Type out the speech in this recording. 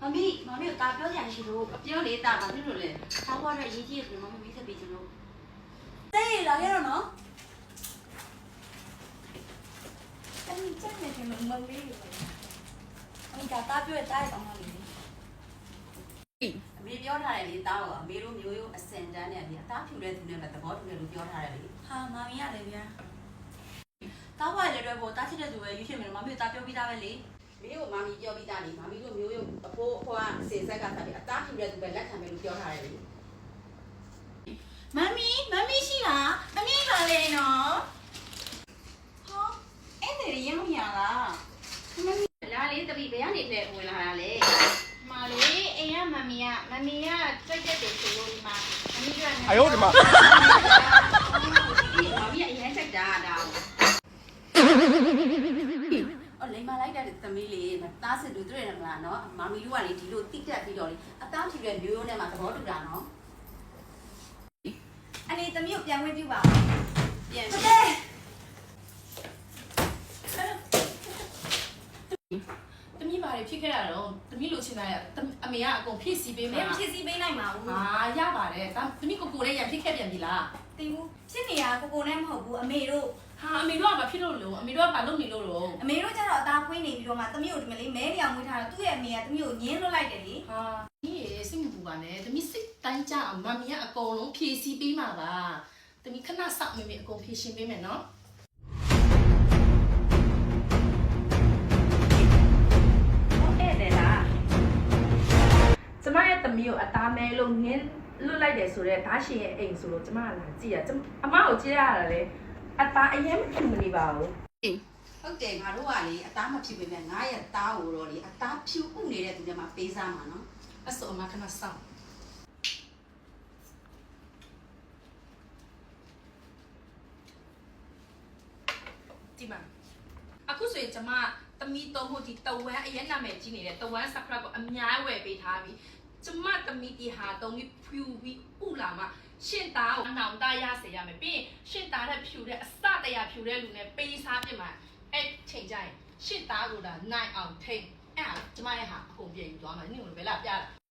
မမကိုတာပြောကြရရှိလို့ပြောလေတာပါဖြစ်လို့လေသားဘွားတော့ရေးကြည့်တယ်မမဆက်ပေးချင်လို့တေးလာခဲ့တော့နော်အဲ့ဒီချက်နေတယ်မလေးအမေကတာပြောတဲ့တားတောင်းပါလိမ့်မယ်အမေပြောထားတယ်လေတားတော့အမေတို့မျိုးရိုးအစင်တန်းနဲ့အသားဖြူတဲ့သူနဲ့ပဲသဘောတူတယ်လို့ပြောထားတယ်လေဟာမမရတယ်ဗျာတားဘွားလည်းတော့တားချစ်တဲ့သူပဲရွေးချယ်မယ်မမကိုတာပြောပြီးသားပဲလေမင်းကိုမမီပြောပြီးသားလေမမီတို့မျိုးရိုးအဖိုးအဖွားအစင်ဆက်ကဆက်ပြီးအသားဖြူတဲ့သူပဲလက်ခံမယ်လို့ပြောထားတယ်လေမမီရှိလားမမီပါလေနော်ဟောအဲ့ဒါရင်းမရလားမမီလာလေတပီဘယ်ကနေလဲဝင်လာတာလဲမာလေးအိမ်ကမမီကစိတ်တက်တယ်ဆိုလို့ဒီမှာမမီက哎呦我的妈မမီအရင်စိတ်တာဒါလိမ္မာလိုက်တဲ့သမီးလေးတားစစ်သူတွေ့ရမလားနော်မမီတို့ကလေဒီလိုတိတက်ပြီးတော့လေအသားဖြူတဲ့မျိုးရိုးနဲ့မှသဘောတူတာနော်အနေသမီးကိုပြန်ဝင်ပြပါပြန်သမီးဘာတွေဖြစ်ခဲ့တာတော့သမီးလိုချင်တာရအမေကအကုန်ဖြည့်ဆည်းပေးမှာ မင်းဖြည့်ဆည်းပေးနိုင်မှာဘူးဟာရပါတယ်သမီးကိုလည်းရံဖြစ်ခဲ့ပြန်ပြီလား တင်ဘူးဖြစ်နေတာကိုနဲ့မဟုတ်ဘူးအမေတို့ဟာအမေတို့ကဘာဖြစ်လို့လို့အမေတို့ကဘာလုပ်နေလို့တော့အမေတို့ကျတော့အသားဖွေးနေပြီးတော့မှသမီးကိုဒီမလေးမဲနေအောင်မွေးထားတော့သူ့ရဲ့အမေကသမီးကိုညင်းလွတ်လိုက်တယ်လေဟာဒီစိတ်မပူပါနဲ့သမီးစိတ်တိုင်းကြအောင်မမီကအကုန်လုံးဖြည့်ဆည်းပေးမှာပါသမီးခဏစောင့်မေအကုန်ဖြည့်ရှင်းပေးမယ်နော်ကျမရဲ့သမီးကိုအသားမဲလို့ငင်းလွတ်လိုက်တယ်ဆိုတော့ဓာရှင်ရဲ့အိမ်ဆိုလို့ကျမကလာကြည့်ရအမကိုကြည့်ရတာလေအသားအရင်မဖြူမနေပါဘူးဟုတ်တယ်ငါတို့ကလေအသားမဖြူပေမဲ့ငါရဲ့သားကိုတော့လေအသားဖြူဥနေတဲ့သူတွေမှာပေးစားမှာနော်အဲ့ဆိုအမခဏစောင့်ဒီမှာအခုဆိုရင်ကျမသမီးသုံးဖို့ဒီတဝမ်းအရင်နာမည်ကြီးနေတဲ့တဝမ်းစခရပ်ကိုအများဝယ်ပေးထားပြီးကျမသမီးဒီဟာသုံးပြီးဖြူပြီးဥလာမှရှင့်သားကိုအနောင်တရစေရမယ်ပြီးရင်ရှင့်သားတဲ့ဖြူတဲ့အစတရဖြူတဲ့လူနဲ့ပေးစားပြမှာအဲ့ချိန်ကြရင်ရှင့်သားကိုဒါနိုင်အောင်ထိတ်အဲ့ကျမရဲ့ဟာအကုန်ပြင်ယူသွားမှာနင့်ကိုဘယ်လာပြတာ